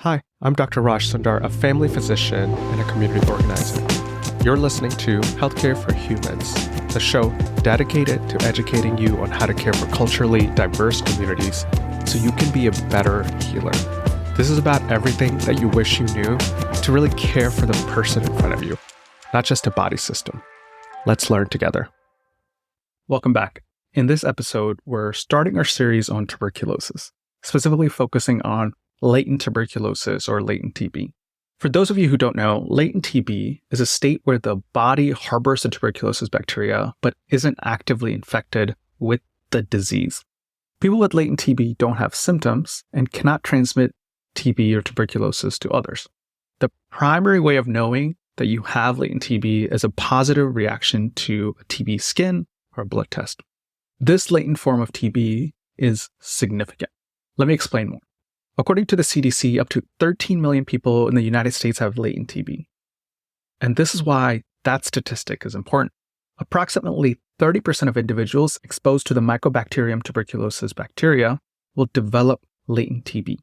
Hi, I'm Dr. Raj Sundar, a family physician and a community organizer. You're listening to Healthcare for Humans, the show dedicated to educating you on how to care for culturally diverse communities so you can be a better healer. This is about everything that you wish you knew to really care for the person in front of you, not just a body system. Let's learn together. Welcome back. In this episode, we're starting our series on tuberculosis, specifically focusing on latent tuberculosis or latent TB. For those of you who don't know, latent TB is a state where the body harbors the tuberculosis bacteria but isn't actively infected with the disease. People with latent TB don't have symptoms and cannot transmit TB or tuberculosis to others. The primary way of knowing that you have latent TB is a positive reaction to a TB skin or a blood test. This latent form of TB is significant. Let me explain more. According to the CDC, up to 13 million people in the United States have latent TB. And this is why that statistic is important. Approximately 30% of individuals exposed to the Mycobacterium tuberculosis bacteria will develop latent TB.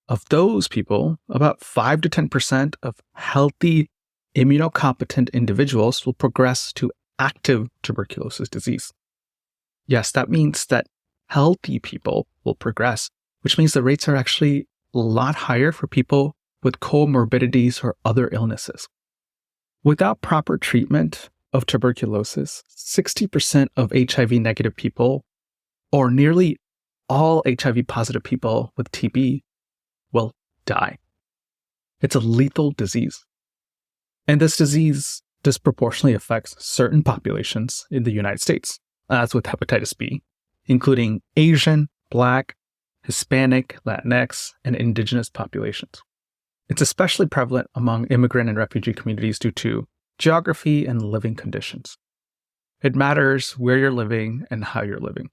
Of those people, about 5 to 10% of healthy, immunocompetent individuals will progress to active tuberculosis disease. Yes, that means that healthy people will progress, which means the rates are actually a lot higher for people with comorbidities or other illnesses. Without proper treatment of tuberculosis, 60% of HIV-negative people, or nearly all HIV-positive people with TB, will die. It's a lethal disease. And this disease disproportionately affects certain populations in the United States, as with hepatitis B, including Asian, Black, Hispanic, Latinx, and indigenous populations. It's especially prevalent among immigrant and refugee communities due to geography and living conditions. It matters where you're living and how you're living.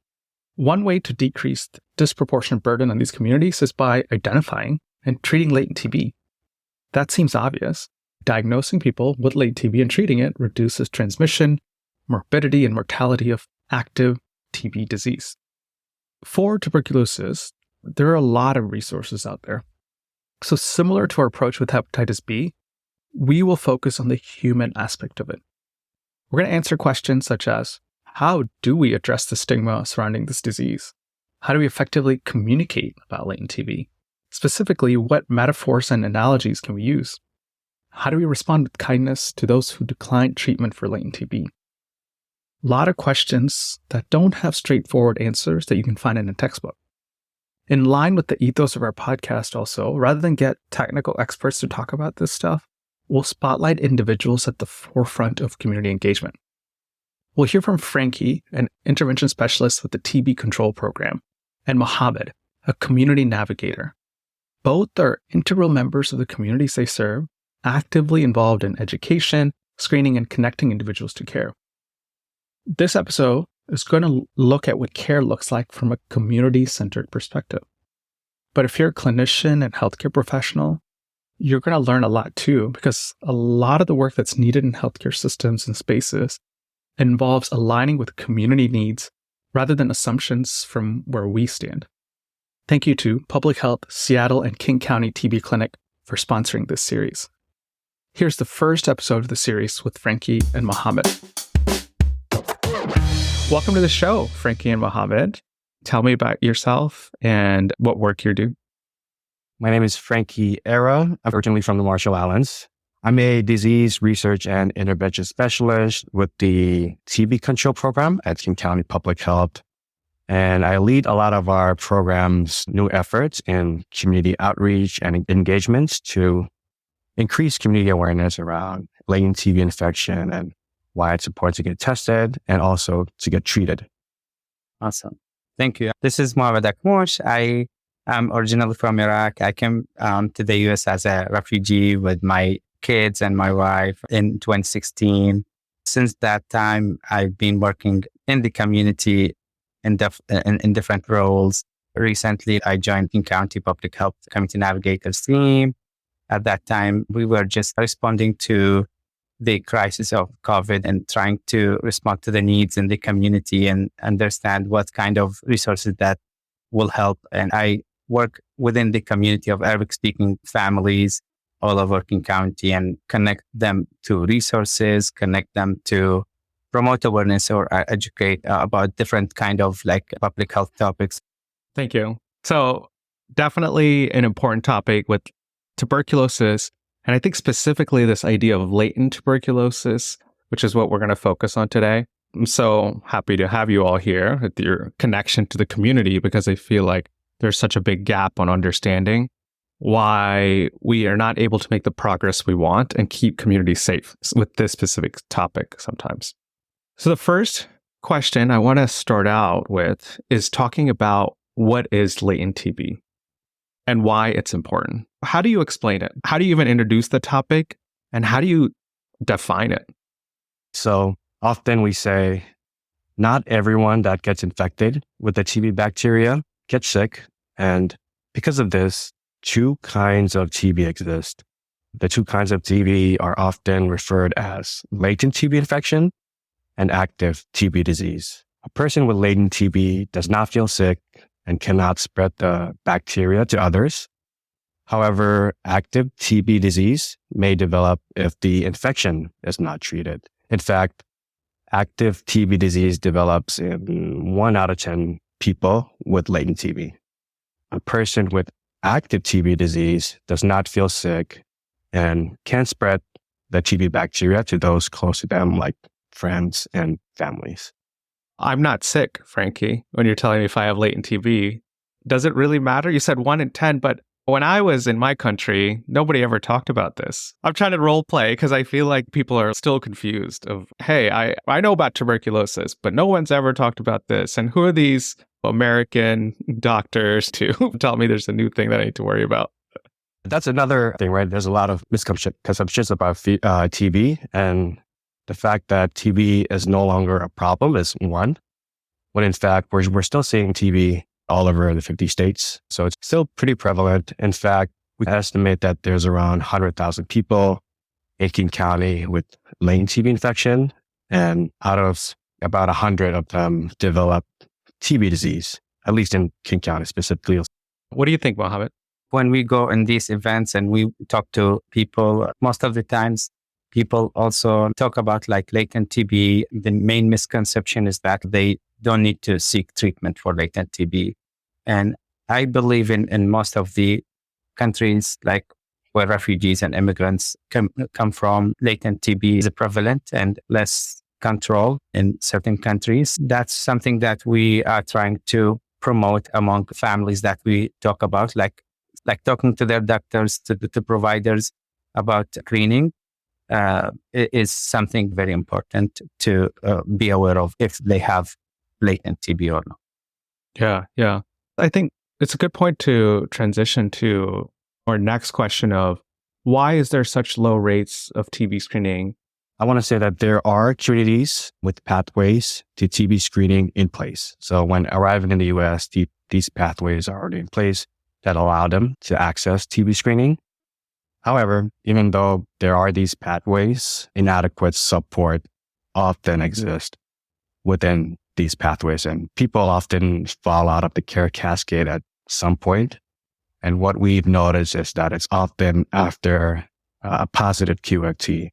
One way to decrease the disproportionate burden on these communities is by identifying and treating latent TB. That seems obvious. Diagnosing people with latent TB and treating it reduces transmission, morbidity, and mortality of active TB disease. For tuberculosis, there are a lot of resources out there. So similar to our approach with hepatitis B, we will focus on the human aspect of it. We're going to answer questions such as, how do we address the stigma surrounding this disease? How do we effectively communicate about latent TB? Specifically, what metaphors and analogies can we use? How do we respond with kindness to those who decline treatment for latent TB? A lot of questions that don't have straightforward answers that you can find in a textbook. In line with the ethos of our podcast also, rather than get technical experts to talk about this stuff, we'll spotlight individuals at the forefront of community engagement. We'll hear from Franky, an intervention specialist with the TB Control Program, and Mohammed, a community navigator. Both are integral members of the communities they serve, actively involved in education, screening, and connecting individuals to care. This episode is going to look at what care looks like from a community-centered perspective. But if you're a clinician and healthcare professional, you're going to learn a lot too, because a lot of the work that's needed in healthcare systems and spaces involves aligning with community needs rather than assumptions from where we stand. Thank you to Public Health Seattle and King County TB Clinic for sponsoring this series. Here's the first episode of the series with Franky and Mohammed. Welcome to the show, Franky and Mohammed. Tell me about yourself and what work you do. My name is Franky Era. I'm originally from the Marshall Islands. I'm a disease research and intervention specialist with the TB Control Program at King County Public Health. And I lead a lot of our program's new efforts in community outreach and engagements to increase community awareness around latent TB infection and why it's important to get tested and also to get treated. Awesome. Thank you. This is Mohammed Akmosh. I am originally from Iraq. I came to the US as a refugee with my kids and my wife in 2016. Since that time, I've been working in the community in different roles. Recently, I joined King County Public Health Community Navigators team. At that time, we were just responding to the crisis of COVID and trying to respond to the needs in the community and understand what kind of resources that will help. And I work within the community of Arabic-speaking families all over King County and connect them to resources, connect them to promote awareness or educate about different kind of like public health topics. Thank you. So definitely an important topic with tuberculosis. And I think specifically this idea of latent tuberculosis, which is what we're going to focus on today. I'm so happy to have you all here with your connection to the community, because I feel like there's such a big gap on understanding why we are not able to make the progress we want and keep communities safe with this specific topic sometimes. So the first question I want to start out with is talking about what is latent TB and why it's important. How do you explain it? How do you even introduce the topic? And how do you define it? So often we say, not everyone that gets infected with the TB bacteria gets sick. And because of this, two kinds of TB exist. The two kinds of TB are often referred as latent TB infection and active TB disease. A person with latent TB does not feel sick and cannot spread the bacteria to others. However, active TB disease may develop if the infection is not treated. In fact, active TB disease develops in 1 out of 10 people with latent TB. A person with active TB disease does not feel sick and can spread the TB bacteria to those close to them, like friends and families. I'm not sick, Franky, when you're telling me if I have latent TB. Does it really matter? You said 1 in 10, but when I was in my country, nobody ever talked about this. I'm trying to role play because I feel like people are still confused of, hey, I know about tuberculosis, but no one's ever talked about this. And who are these American doctors to tell me there's a new thing that I need to worry about? That's another thing, right? There's a lot of misconceptions about TB, and the fact that TB is no longer a problem is one, when in fact, we're still seeing TB all over the 50 states. So it's still pretty prevalent. In fact, we estimate that there's around 100,000 people in King County with latent TB infection, and out of about 100 of them develop TB disease, at least in King County specifically. What do you think, Mohammed? When we go in these events and we talk to people, most of the times people also talk about like latent TB. The main misconception is that they don't need to seek treatment for latent TB. And I believe in most of the countries, like where refugees and immigrants come from, latent TB is prevalent and less control in certain countries. That's something that we are trying to promote among families that we talk about, like talking to their doctors, to the providers about screening. Is something very important to be aware of if they have latent TB or not. Yeah. I think it's a good point to transition to our next question of why is there such low rates of TB screening? I want to say that there are communities with pathways to TB screening in place. So when arriving in the U.S., these pathways are already in place that allow them to access TB screening. However, even though there are these pathways, inadequate support often exists within these pathways, and people often fall out of the care cascade at some point. And what we've noticed is that it's often after a positive QFT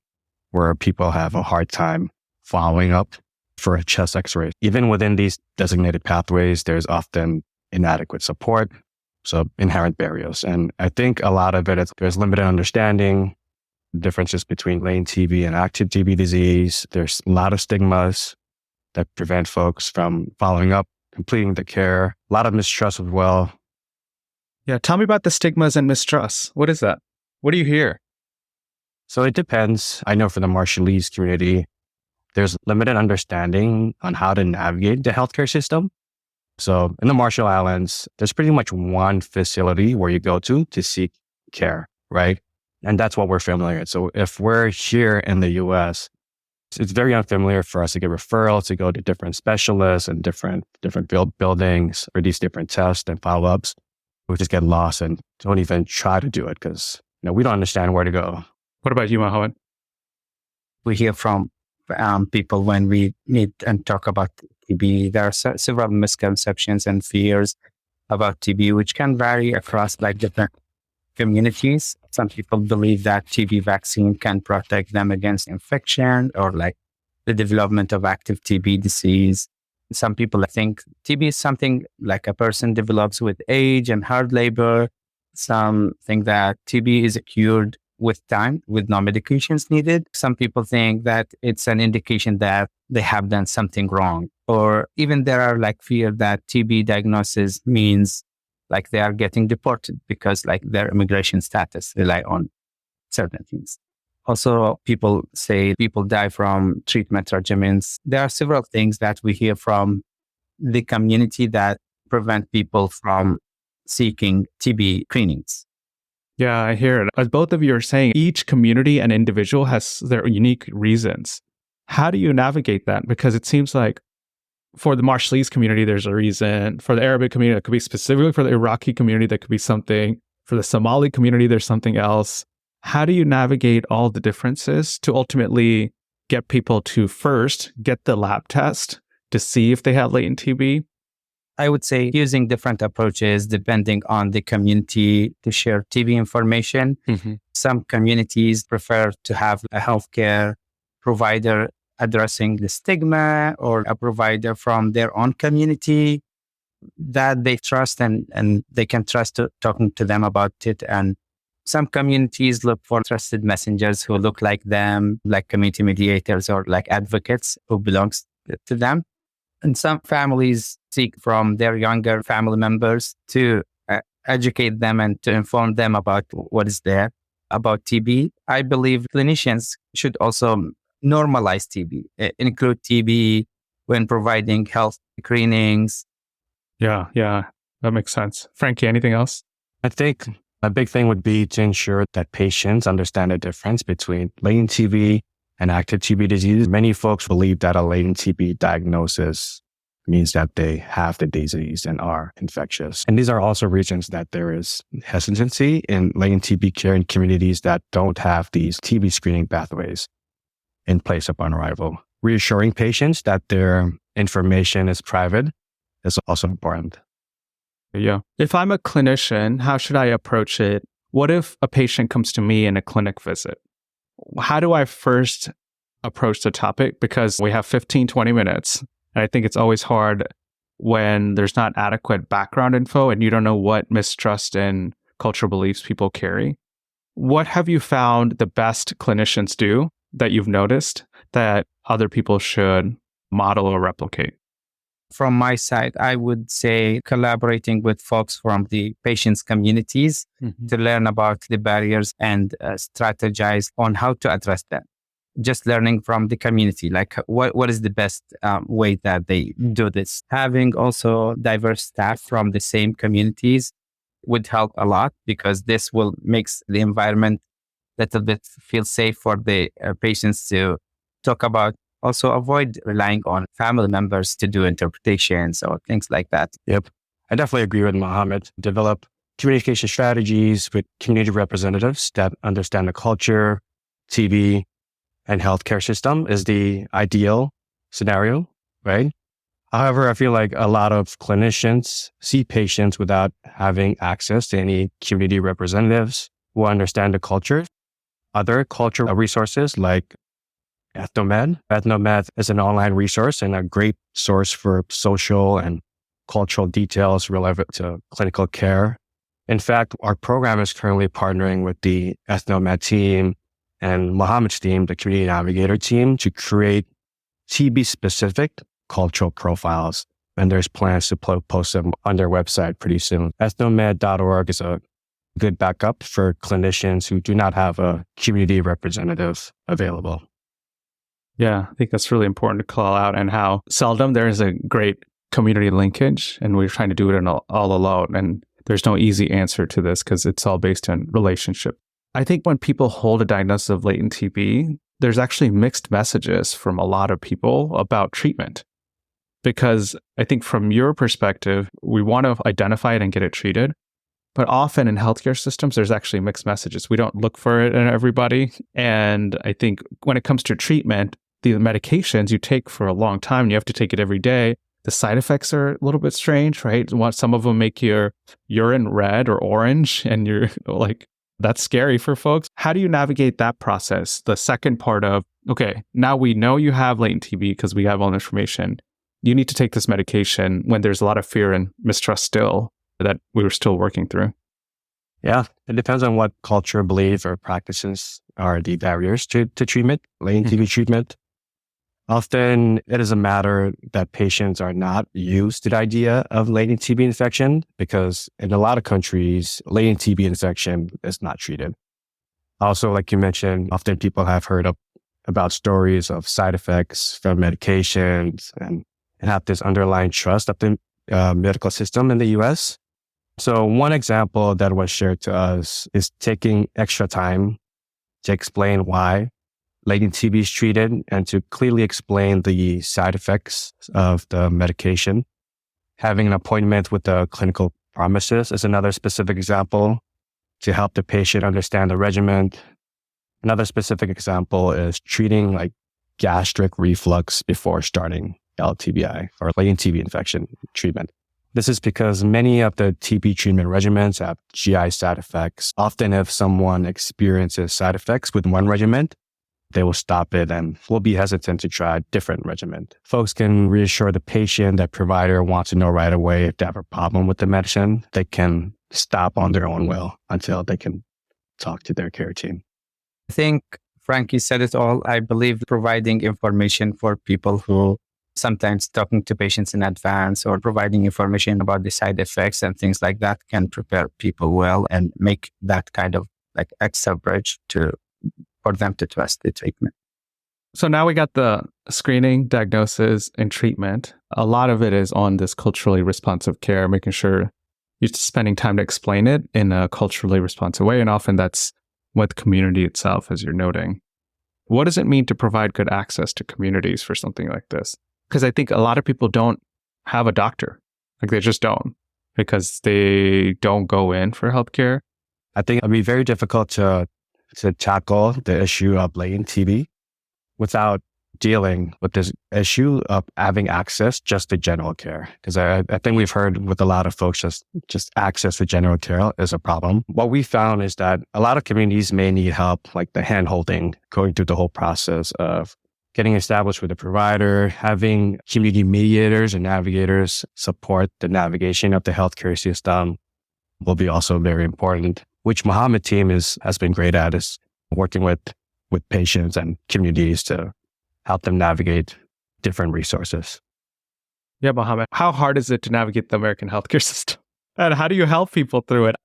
where people have a hard time following up for a chest x-ray. Even within these designated pathways, there's often inadequate support, so inherent barriers. And I think a lot of it is there's limited understanding, differences between latent TB and active TB disease. There's a lot of stigmas that prevent folks from following up, completing the care, a lot of mistrust as well. Yeah, tell me about the stigmas and mistrust. What is that? What do you hear? So it depends. I know for the Marshallese community, there's limited understanding on how to navigate the healthcare system. So in the Marshall Islands, there's pretty much one facility where you go to seek care, right? And that's what we're familiar with. So if we're here in the US, it's very unfamiliar for us to get referrals, to go to different specialists and different buildings for these different tests and follow-ups. We just get lost and don't even try to do it because we don't understand where to go. What about you, Mohammed? We hear from people when we meet and talk about TB. There are several misconceptions and fears about TB, which can vary across like different communities. Some people believe that TB vaccine can protect them against infection or like the development of active TB disease. Some people think TB is something like a person develops with age and hard labor. Some think that TB is cured with time, with no medications needed. Some people think that it's an indication that they have done something wrong. Or even there are like fear that TB diagnosis means like they are getting deported because like their immigration status rely on certain things. Also, people say people die from treatment regimens. There are several things that we hear from the community that prevent people from seeking TB screenings. Yeah, I hear it. As both of you are saying, each community and individual has their unique reasons. How do you navigate that? Because it seems like for the Marshallese community, there's a reason. For the Arabic community, it could be specifically for the Iraqi community, that could be something. For the Somali community, there's something else. How do you navigate all the differences to ultimately get people to first get the lab test to see if they have latent TB? I would say using different approaches depending on the community to share TB information. Mm-hmm. Some communities prefer to have a healthcare provider addressing the stigma or a provider from their own community that they trust and they can trust talking to them about it. And some communities look for trusted messengers who look like them, like community mediators or like advocates who belongs to them. And some families seek from their younger family members to educate them and to inform them about what is there about TB. I believe clinicians should also normalize TB, include TB when providing health screenings. Yeah, that makes sense. Franky, anything else? I think a big thing would be to ensure that patients understand the difference between latent TB and active TB disease. Many folks believe that a latent TB diagnosis means that they have the disease and are infectious. And these are also reasons that there is hesitancy in latent TB care in communities that don't have these TB screening pathways in place upon arrival. Reassuring patients that their information is private is also important. Yeah. If I'm a clinician, how should I approach it? What if a patient comes to me in a clinic visit? How do I first approach the topic? Because we have 15, 20 minutes. And I think it's always hard when there's not adequate background info and you don't know what mistrust and cultural beliefs people carry. What have you found the best clinicians do that you've noticed that other people should model or replicate? From my side, I would say collaborating with folks from the patients' communities to learn about the barriers and strategize on how to address them. Just learning from the community, like what is the best way that they do this. Having also diverse staff from the same communities would help a lot because this will make the environment a little bit feel safe for the patients to talk about. Also avoid relying on family members to do interpretations or things like that. Yep. I definitely agree with Mohammed. Develop communication strategies with community representatives that understand the culture, TB, and healthcare system is the ideal scenario, right? However, I feel like a lot of clinicians see patients without having access to any community representatives who understand the culture. Other cultural resources like Ethnomed. Ethnomed is an online resource and a great source for social and cultural details relevant to clinical care. In fact, our program is currently partnering with the Ethnomed team and Mohammed's team, the Community Navigator team, to create TB-specific cultural profiles. And there's plans to post them on their website pretty soon. Ethnomed.org is a good backup for clinicians who do not have a community representative available. Yeah, I think that's really important to call out, and how seldom there is a great community linkage, and we're trying to do it all alone. And there's no easy answer to this because it's all based on relationship. I think when people hold a diagnosis of latent TB, there's actually mixed messages from a lot of people about treatment. Because I think from your perspective, we want to identify it and get it treated. But often in healthcare systems, there's actually mixed messages. We don't look for it in everybody. And I think when it comes to treatment, the medications you take for a long time, you have to take it every day. The side effects are a little bit strange, right? Some of them make your urine red or orange, and you're like, that's scary for folks. How do you navigate that process? The second part of, okay, now we know you have latent TB because we have all the information. You need to take this medication when there's a lot of fear and mistrust still that we were still working through. Yeah, it depends on what culture, belief, or practices are the barriers to treatment, latent TB treatment. Often it is a matter that patients are not used to the idea of latent TB infection because in a lot of countries, latent TB infection is not treated. Also, like you mentioned, often people have heard about stories of side effects from medications and have this underlying trust of the medical system in the US. So one example that was shared to us is taking extra time to explain why latent TB is treated and to clearly explain the side effects of the medication. Having an appointment with a clinical pharmacist is another specific example to help the patient understand the regimen. Another specific example is treating like gastric reflux before starting LTBI or latent TB infection treatment. This is because many of the TB treatment regimens have GI side effects. Often if someone experiences side effects with one regimen, they will stop it and will be hesitant to try a different regimen. Folks can reassure the patient that provider wants to know right away if they have a problem with the medicine. They can stop on their own will until they can talk to their care team. I think Franky said it all. I believe providing information for people who sometimes talking to patients in advance or providing information about the side effects and things like that can prepare people well and make that kind of like extra bridge for them to trust the treatment. So now we got the screening, diagnosis, and treatment. A lot of it is on this culturally responsive care, making sure you're spending time to explain it in a culturally responsive way. And often that's with community itself, as you're noting. What does it mean to provide good access to communities for something like this? Because I think a lot of people don't have a doctor. Like they just don't because they don't go in for healthcare. I think it'd be very difficult to tackle the issue of latent TB without dealing with this issue of having access just to general care. Because I think we've heard with a lot of folks, just access to general care is a problem. What we found is that a lot of communities may need help, like the hand-holding, going through the whole process of getting established with a provider, having community mediators and navigators support the navigation of the healthcare system will be also very important, which Mohammed team has been great at, is working with patients and communities to help them navigate different resources. Yeah, Mohammed, how hard is it to navigate the American healthcare system? And how do you help people through it?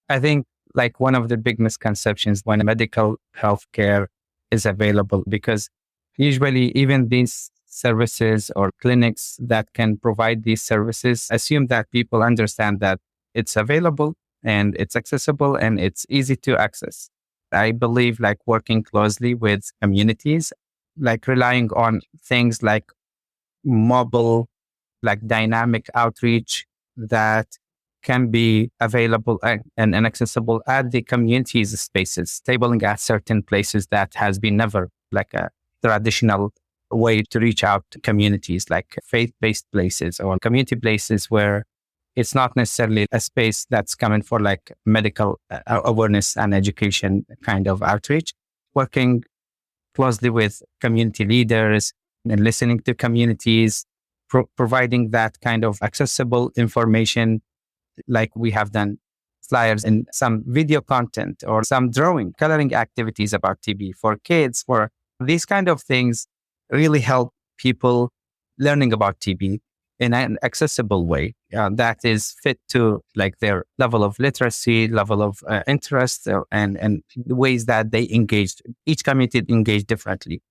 I think like one of the big misconceptions when medical healthcare is available, because usually even these services or clinics that can provide these services assume that people understand that it's available and it's accessible and it's easy to access. I believe like working closely with communities, like relying on things like mobile, like dynamic outreach that can be available and accessible at the community's spaces, tabling at certain places that has been never like a traditional way to reach out to communities, like faith-based places or community places where it's not necessarily a space that's coming for like medical awareness and education kind of outreach. Working closely with community leaders and listening to communities, providing that kind of accessible information, like we have done flyers and some video content or some coloring activities about TB for kids. For these kind of things really help people learning about TB in an accessible way that is fit to like their level of literacy, level of interest, and the ways that they engage. Each community engage differently.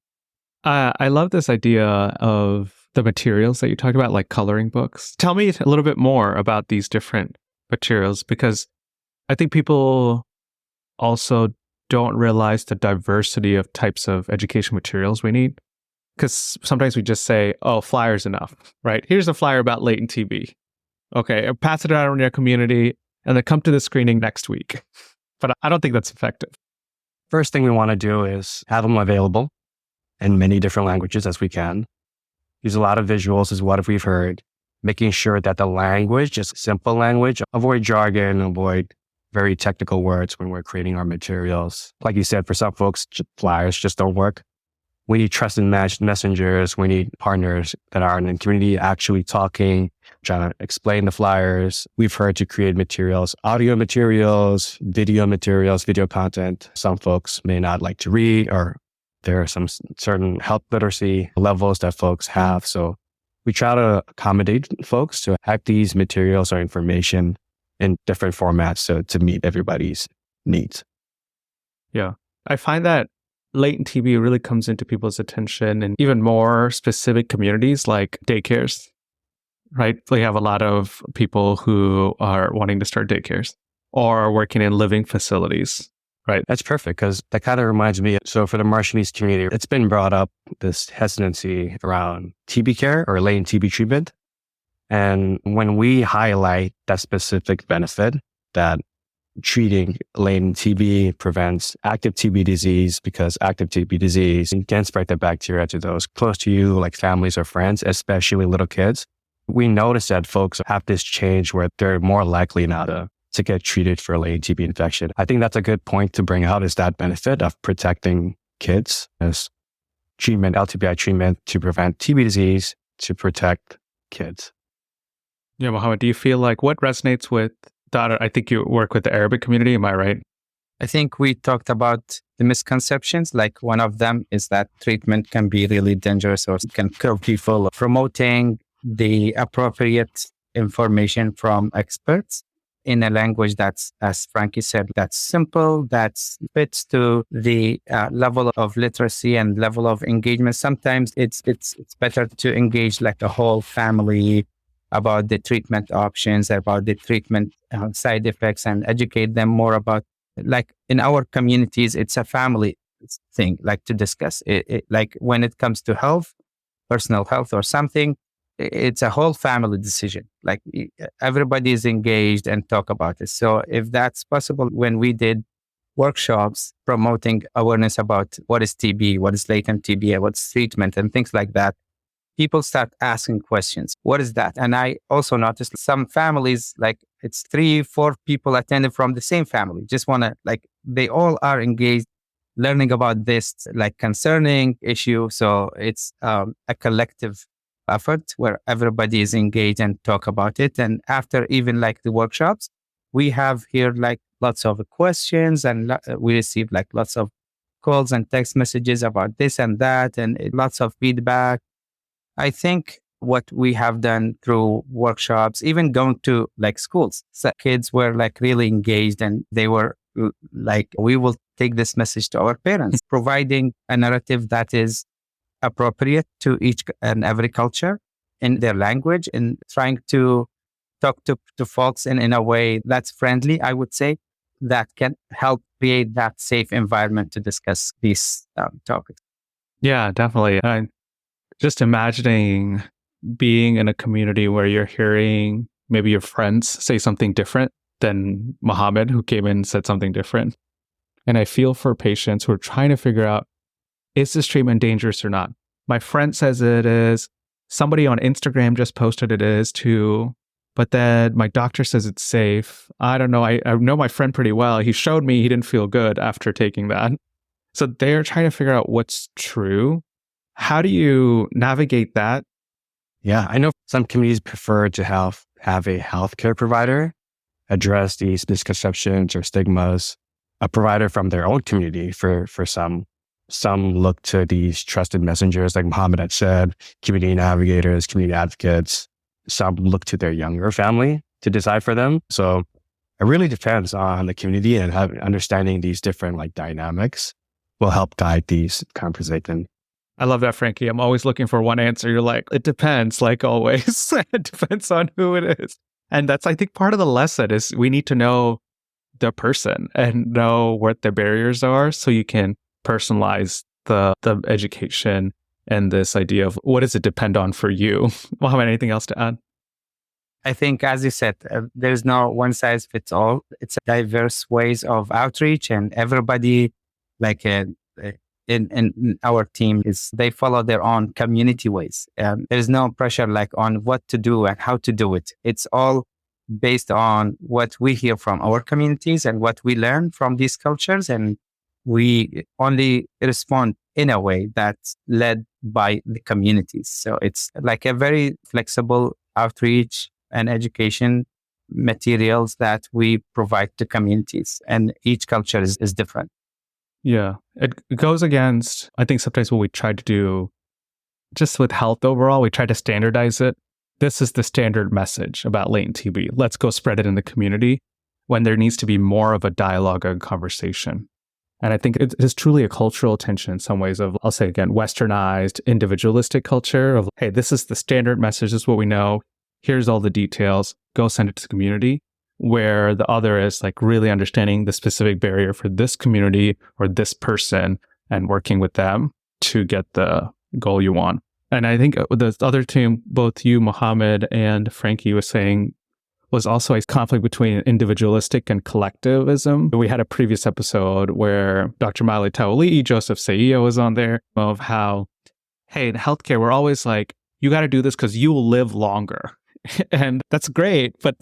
I love this idea of the materials that you talked about, like coloring books. Tell me a little bit more about these different materials, because I think people also don't realize the diversity of types of education materials we need. Because sometimes we just say, oh, flyer's enough, right? Here's a flyer about latent TB. Okay, pass it out in your community and then come to the screening next week. But I don't think that's effective. First thing we want to do is have them available in many different languages as we can. Use a lot of visuals is what we've heard. making sure that the language is simple language, avoid jargon, avoid very technical words when we're creating our materials. Like you said, for some folks, flyers just don't work. We need trusted messengers. We need partners that are in the community actually talking, trying to explain the flyers. We've heard to create materials, audio materials, video content. Some folks may not like to read, or there are some certain health literacy levels that folks have. So we try to accommodate folks to have these materials or information in different formats to meet everybody's needs. Yeah. I find that latent TB really comes into people's attention in even more specific communities like daycares, right? We have a lot of people who are wanting to start daycares or working in living facilities, right? That's perfect, because that kind of reminds me. So for the Marshallese community, it's been brought up, this hesitancy around TB care or latent TB treatment. And when we highlight that specific benefit that treating latent TB prevents active TB disease, because active TB disease can spread the bacteria to those close to you, like families or friends, especially little kids. We notice that folks have this change where they're more likely now to get treated for latent TB infection. I think that's a good point to bring out, is that benefit of protecting kids as treatment, LTBI treatment to prevent TB disease, to protect kids. Yeah, Mohammed, do you feel like what resonates with that? I think you work with the Arabic community, am I right? I think we talked about the misconceptions. Like one of them is that treatment can be really dangerous or can kill people. Promoting the appropriate information from experts in a language that's, as Franky said, that's simple, that fits to the level of literacy and level of engagement. Sometimes it's better to engage like the whole family about the treatment options, about the treatment side effects, and educate them more about, like in our communities, it's a family thing, like to discuss it. Like when it comes to health, personal health or something, it's a whole family decision. Like everybody is engaged and talk about it. So if that's possible, when we did workshops promoting awareness about what is TB, what is latent TB, what's treatment and things like that, people start asking questions. What is that? And I also noticed some families, like it's 3-4 people attended from the same family, just want to, like, they all are engaged learning about this, like concerning issue. So it's a collective effort where everybody is engaged and talk about it. And after even like the workshops, we have here like lots of questions, and we receive like lots of calls and text messages about this and that, and lots of feedback. I think what we have done through workshops, even going to like schools, so kids were like really engaged, and they were like, we will take this message to our parents, providing a narrative that is appropriate to each and every culture in their language, and trying to talk to folks in a way that's friendly, I would say, that can help create that safe environment to discuss these topics. Yeah, definitely. Just imagining being in a community where you're hearing maybe your friends say something different than Mohammed, who came in and said something different. And I feel for patients who are trying to figure out, is this treatment dangerous or not? My friend says it is. Somebody on Instagram just posted it is too. But then my doctor says it's safe. I don't know. I know my friend pretty well. He showed me he didn't feel good after taking that. So they're trying to figure out what's true. How do you navigate that? Yeah, I know some communities prefer to have a healthcare provider address these misconceptions or stigmas, a provider from their own community for some. Some look to these trusted messengers, like Mohammed had said, community navigators, community advocates. Some look to their younger family to decide for them. So it really depends on the community, and understanding these different like dynamics will help guide these conversations. I love that, Franky. I'm always looking for one answer. You're like, it depends, like always. It depends on who it is. And that's, I think, part of the lesson is we need to know the person and know what the barriers are so you can personalize the education and this idea of what does it depend on for you. Mohammed, anything else to add? I think, as you said, there's no one size fits all. It's diverse ways of outreach, and everybody, like in our team is they follow their own community ways. There's no pressure like on what to do and how to do it. It's all based on what we hear from our communities and what we learn from these cultures. And we only respond in a way that's led by the communities. So it's like a very flexible outreach and education materials that we provide to communities. And each culture is different. Yeah. It goes against, I think sometimes what we try to do just with health overall, we try to standardize it. This is the standard message about latent TB. Let's go spread it in the community when there needs to be more of a dialogue and conversation. And I think it is truly a cultural tension in some ways of, I'll say again, westernized, individualistic culture of, hey, this is the standard message. This is what we know. Here's all the details. Go send it to the community. Where the other is like really understanding the specific barrier for this community or this person and working with them to get the goal you want. And I think the other two, both you, Mohammed, and Franky was saying, was also a conflict between individualistic and collectivism. We had a previous episode where Dr. Miley Tawali'i, Joseph Saio was on there of how, hey, in healthcare, we're always like, you got to do this because you will live longer. And that's great, but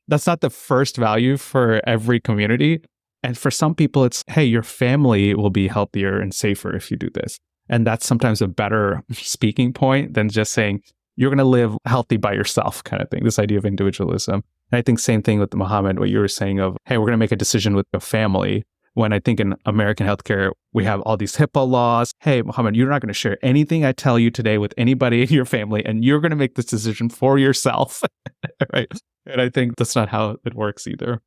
that's not the first value for every community. And for some people, it's, hey, your family will be healthier and safer if you do this. And that's sometimes a better speaking point than just saying, you're going to live healthy by yourself kind of thing, this idea of individualism. And I think same thing with Mohammed, what you were saying of, hey, we're going to make a decision with the family. When I think in American healthcare, we have all these HIPAA laws. Hey, Mohammed, you're not going to share anything I tell you today with anybody in your family, and you're going to make this decision for yourself, right? And I think that's not how it works either.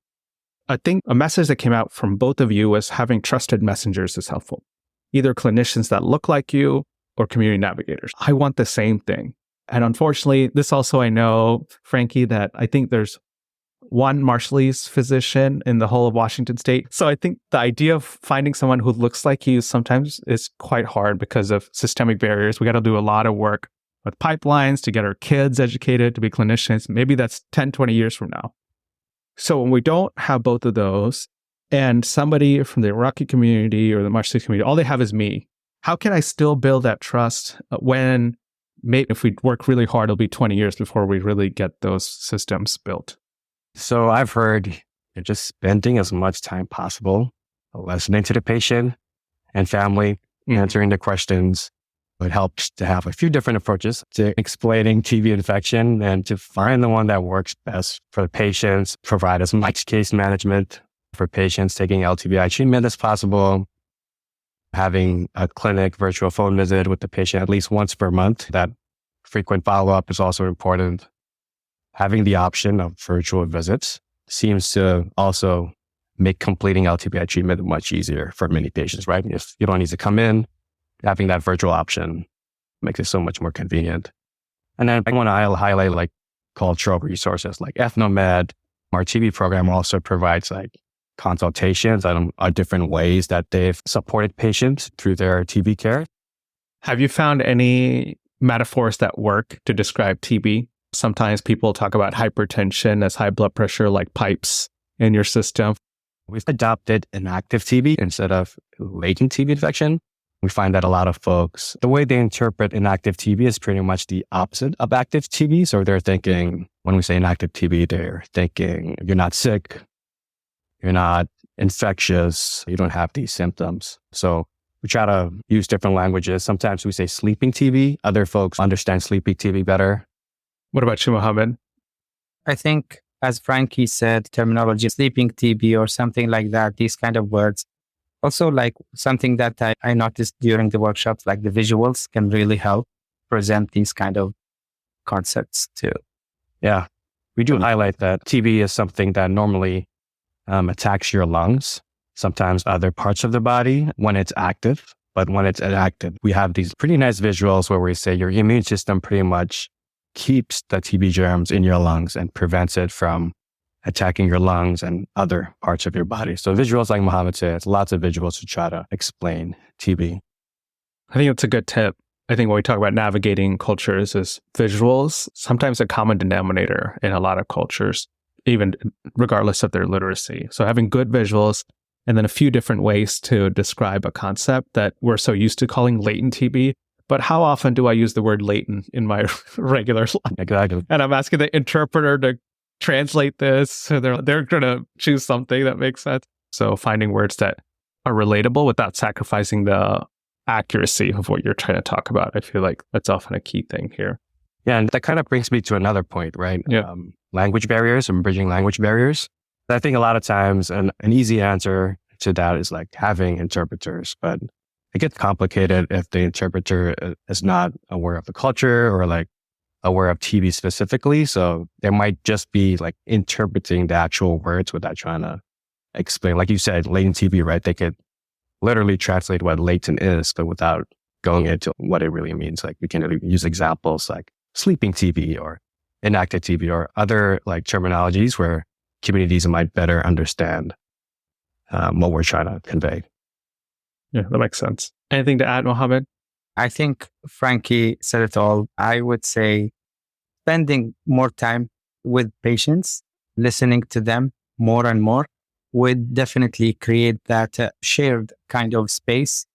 I think a message that came out from both of you was having trusted messengers is helpful. Either clinicians that look like you or community navigators. I want the same thing. And unfortunately, this also I know, Franky, that I think there's one Marshallese physician in the whole of Washington state. So I think the idea of finding someone who looks like you sometimes is quite hard because of systemic barriers. We got to do a lot of work with pipelines to get our kids educated to be clinicians. Maybe that's 10, 20 years from now. So when we don't have both of those and somebody from the Iraqi community or the Marshallese community, all they have is me. How can I still build that trust when maybe if we work really hard, it'll be 20 years before we really get those systems built? So I've heard you're just spending as much time possible listening to the patient and family, answering the questions. It helps to have a few different approaches to explaining TB infection and to find the one that works best for the patients, provide as much case management for patients taking LTBI treatment as possible, having a clinic virtual phone visit with the patient at least once per month. That frequent follow-up is also important. Having the option of virtual visits seems to also make completing LTBI treatment much easier for many patients, right? If you don't need to come in, having that virtual option makes it so much more convenient. And then I want to highlight like cultural resources like Ethnomed. Our TB program also provides like consultations on different ways that they've supported patients through their TB care. Have you found any metaphors that work to describe TB? Sometimes people talk about hypertension as high blood pressure, like pipes in your system. We've adopted inactive TB instead of latent TB infection. We find that a lot of folks, the way they interpret inactive TB is pretty much the opposite of active TB. So they're thinking, when we say inactive TB, they're thinking you're not sick, you're not infectious, you don't have these symptoms. So we try to use different languages. Sometimes we say sleeping TB. Other folks understand sleeping TB better. What about you, Mohammed? I think, as Franky said, terminology, sleeping TB or something like that, these kind of words. Also, like something that I noticed during the workshops, like the visuals can really help present these kind of concepts too. Yeah, we do highlight that TB is something that normally attacks your lungs, sometimes other parts of the body when it's active. But when it's inactive, we have these pretty nice visuals where we say your immune system pretty much keeps the TB germs in your lungs and prevents it from attacking your lungs and other parts of your body. So visuals, like Mohammed says, lots of visuals to try to explain TB. I think it's a good tip. I think when we talk about navigating cultures is visuals, sometimes a common denominator in a lot of cultures, even regardless of their literacy. So having good visuals and then a few different ways to describe a concept that we're so used to calling latent TB. But how often do I use the word latent in my regular life? Exactly. And I'm asking the interpreter to translate this. So they're going to choose something that makes sense. So finding words that are relatable without sacrificing the accuracy of what you're trying to talk about. I feel like that's often a key thing here. Yeah, and that kind of brings me to another point, right? Yeah. Language barriers and bridging language barriers. I think a lot of times an easy answer to that is like having interpreters, but it gets complicated if the interpreter is not aware of the culture or like aware of TB specifically. So they might just be like interpreting the actual words without trying to explain. Like you said, latent TB, right? They could literally translate what latent is, but without going into what it really means. Like we can use examples like sleeping TB or inactive TB or other like terminologies where communities might better understand what we're trying to convey. Yeah, that makes sense. Anything to add, Mohammed? I think Franky said it all. I would say spending more time with patients, listening to them more and more would definitely create that shared kind of space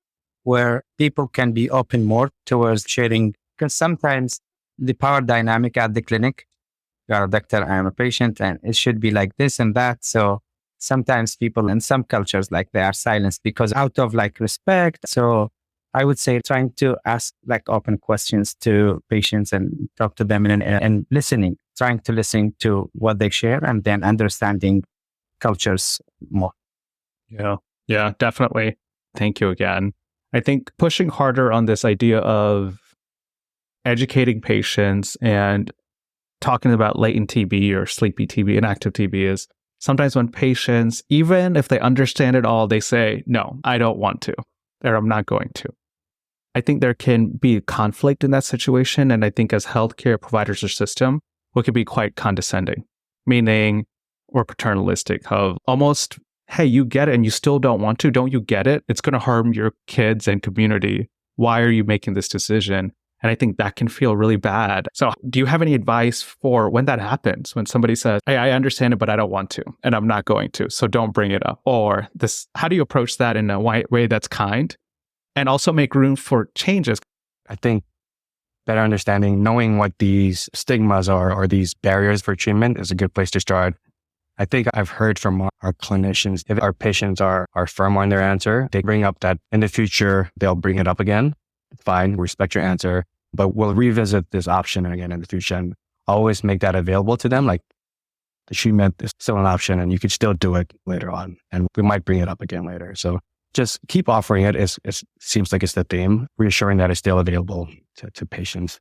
where people can be open more towards sharing. Because sometimes the power dynamic at the clinic, you are a doctor, I am a patient, and it should be like this and that. So sometimes people in some cultures, like they are silenced because out of like respect. So I would say trying to ask like open questions to patients and talk to them and listening, trying to listen to what they share and then understanding cultures more. Yeah, definitely. Thank you again. I think pushing harder on this idea of educating patients and talking about latent TB or sleepy TB, inactive TB is sometimes when patients, even if they understand it all, they say, no, I don't want to, or I'm not going to. I think there can be conflict in that situation. And I think as healthcare providers or system, we could be quite condescending, meaning or paternalistic of almost, hey, you get it and you still don't want to. Don't you get it? It's going to harm your kids and community. Why are you making this decision? And I think that can feel really bad. So do you have any advice for when that happens, when somebody says, hey, I understand it, but I don't want to, and I'm not going to, so don't bring it up? Or this, how do you approach that in a way that's kind and also make room for changes? I think better understanding, knowing what these stigmas are or these barriers for treatment is a good place to start. I think I've heard from our clinicians, if our patients are firm on their answer, they bring up that in the future, they'll bring it up again. Fine, respect your answer, but we'll revisit this option again in the future and always make that available to them. Like the treatment is still an option and you could still do it later on. And we might bring it up again later. So just keep offering it. It seems like it's the theme, reassuring that it's still available to patients.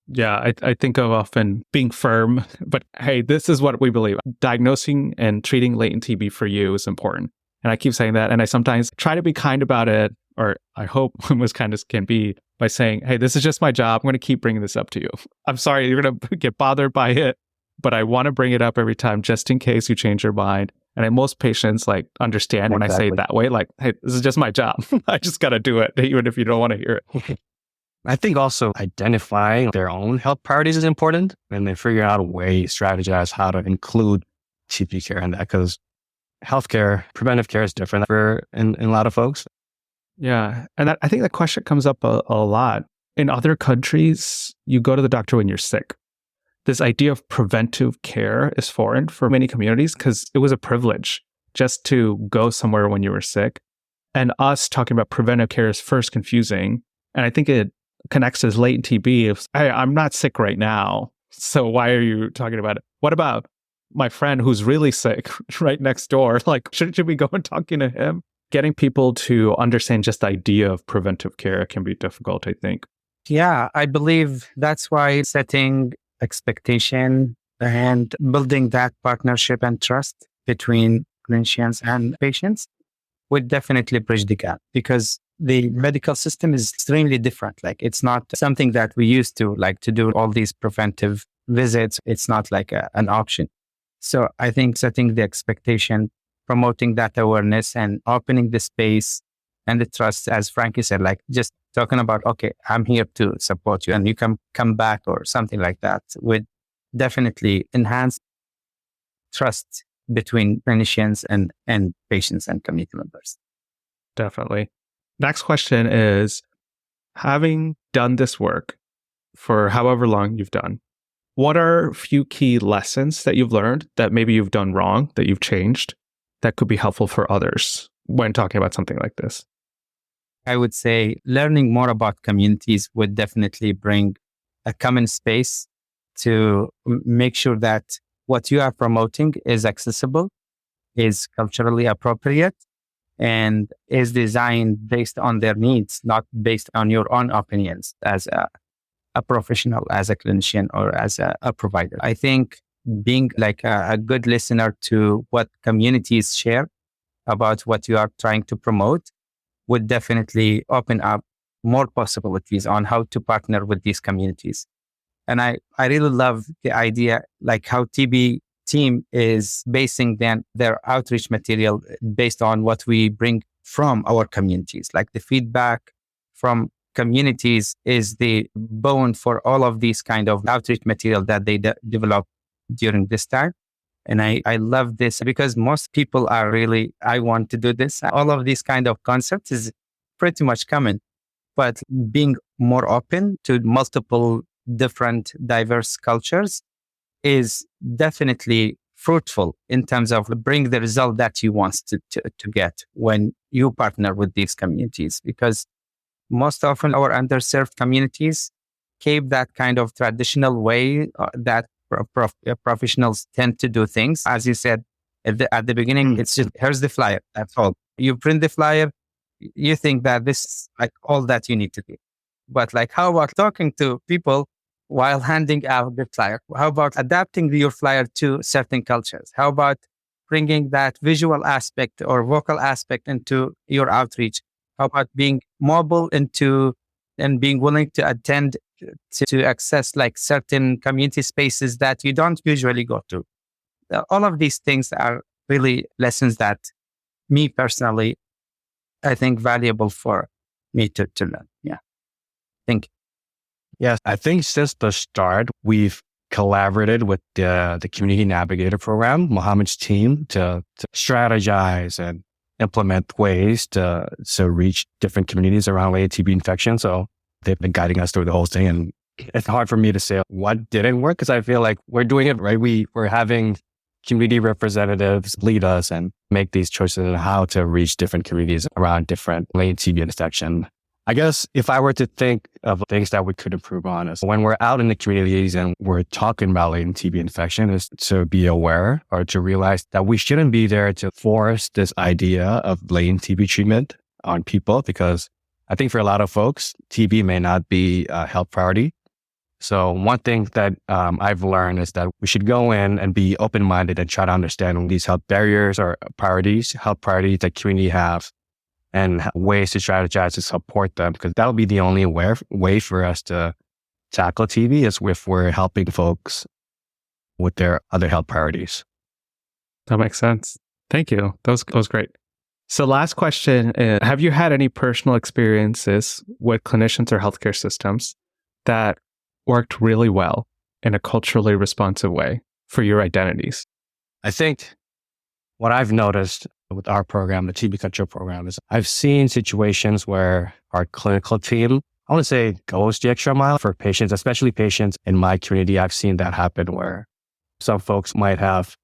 Yeah, I think of often being firm, but hey, this is what we believe. Diagnosing and treating latent TB for you is important. And I keep saying that. And I sometimes try to be kind about it, or I hope I'm as kind as can be by saying, hey, this is just my job. I'm going to keep bringing this up to you. I'm sorry you're going to get bothered by it, but I want to bring it up every time just in case you change your mind. And most patients like understand when I say it that way, like, hey, this is just my job. I just got to do it, even if you don't want to hear it. I think also identifying their own health priorities is important and then figuring out a way, strategize how to include TB care in that, because healthcare, preventive care is different in a lot of folks. Yeah. And I think that question comes up a lot. In other countries, you go to the doctor when you're sick. This idea of preventive care is foreign for many communities because it was a privilege just to go somewhere when you were sick. And us talking about preventive care is first confusing. And I think it connects as latent TB. If, hey, I'm not sick right now, so why are you talking about it? What about my friend who's really sick right next door? Like, should we go and talking to him? Getting people to understand just the idea of preventive care can be difficult, I think. Yeah, I believe that's why setting expectation and building that partnership and trust between clinicians and patients would definitely bridge the gap, because the medical system is extremely different. Like, it's not something that we used to like to do all these preventive visits. It's not like an option. So I think setting the expectation, promoting that awareness and opening the space and the trust, as Franky said, like just talking about, okay, I'm here to support you and you can come back or something like that would definitely enhance trust between clinicians and patients and community members. Definitely. Next question is, having done this work for however long you've done, what are a few key lessons that you've learned that maybe you've done wrong, that you've changed, that could be helpful for others when talking about something like this? I would say learning more about communities would definitely bring a common space to make sure that what you are promoting is accessible, is culturally appropriate, and is designed based on their needs, not based on your own opinions as a professional, as a clinician, or as a provider. I think being like a good listener to what communities share about what you are trying to promote would definitely open up more possibilities on how to partner with these communities. And I really love the idea, like how TB team is basing their outreach material based on what we bring from our communities. Like the feedback from communities is the bone for all of these kind of outreach material that they develop during this time. And I love this because most people are really, I want to do this. All of these kind of concepts is pretty much common, but being more open to multiple different diverse cultures is definitely fruitful in terms of bring the result that you want to get when you partner with these communities. Because most often our underserved communities keep that kind of traditional way that professionals tend to do things. As you said at the beginning, it's just, here's the flyer. That's all. You print the flyer. You think that this is like all that you need to do. But like, how about talking to people while handing out the flyer? How about adapting your flyer to certain cultures? How about bringing that visual aspect or vocal aspect into your outreach? How about being mobile and being willing to attend to access like certain community spaces that you don't usually go to? All of these things are really lessons that me personally, I think valuable for me to learn. Yeah. Thank you. Yes, I think since the start, we've collaborated with the Community Navigator program, Mohammed's team, to strategize and implement ways to reach different communities around latent TB infection. So they've been guiding us through the whole thing. And it's hard for me to say what didn't work because I feel like we're doing it right. We're having community representatives lead us and make these choices on how to reach different communities around different latent TB infection. I guess if I were to think of things that we could improve on is when we're out in the communities and we're talking about latent TB infection is to be aware or to realize that we shouldn't be there to force this idea of latent TB treatment on people, because I think for a lot of folks, TB may not be a health priority. So one thing that I've learned is that we should go in and be open-minded and try to understand these health barriers or health priorities that community have, and ways to strategize to support them, because that'll be the only way for us to tackle TB is if we're helping folks with their other health priorities. That makes sense. Thank you. That was great. So last question is, have you had any personal experiences with clinicians or healthcare systems that worked really well in a culturally responsive way for your identities? I think what I've noticed with our program, the TB control program, is I've seen situations where our clinical team, I want to say, goes the extra mile for patients, especially patients in my community. I've seen that happen where some folks might have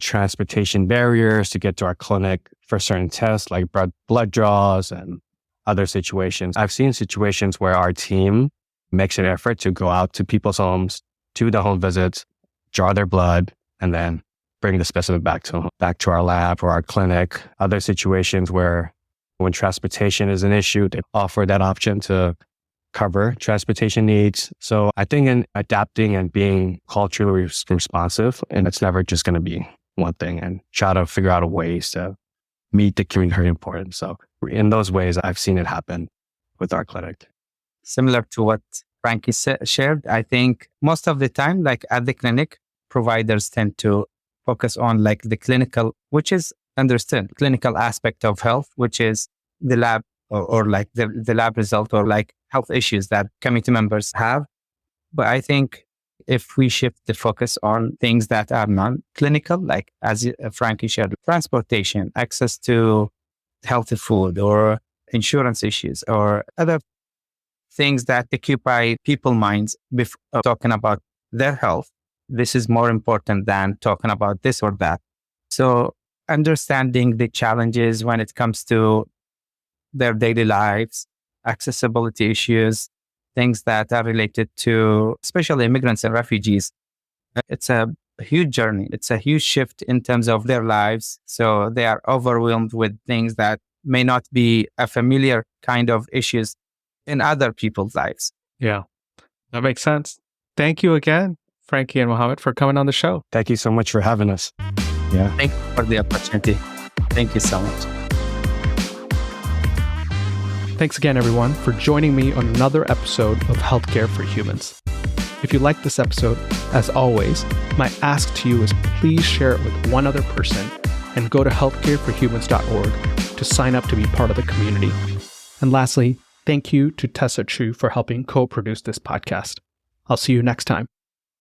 transportation barriers to get to our clinic for certain tests like blood draws and other situations. I've seen situations where our team makes an effort to go out to people's homes, to the home visits, draw their blood, and then bring the specimen back to our lab or our clinic. Other situations where when transportation is an issue, they offer that option to cover transportation needs. So I think in adapting and being culturally responsive, and it's never just going to be one thing, and try to figure out ways to meet the community importance. So in those ways, I've seen it happen with our clinic. Similar to what Franky shared, I think most of the time, like at the clinic, providers tend to focus on like the clinical, which is understood, clinical aspect of health, which is the lab or like the lab result or like health issues that community members have. But I think if we shift the focus on things that are non-clinical, like as Franky shared, transportation, access to healthy food or insurance issues or other things that occupy people's minds before talking about their health. This is more important than talking about this or that. So understanding the challenges when it comes to their daily lives, accessibility issues, things that are related to especially immigrants and refugees. It's a huge journey. It's a huge shift in terms of their lives. So they are overwhelmed with things that may not be a familiar kind of issues in other people's lives. Yeah, that makes sense. Thank you again, Franky and Mohammed, for coming on the show. Thank you so much for having us. Yeah. Thank you for the opportunity. Thank you so much. Thanks again, everyone, for joining me on another episode of Healthcare for Humans. If you liked this episode, as always, my ask to you is please share it with one other person and go to healthcareforhumans.org to sign up to be part of the community. And lastly, thank you to Tessa Chu for helping co-produce this podcast. I'll see you next time.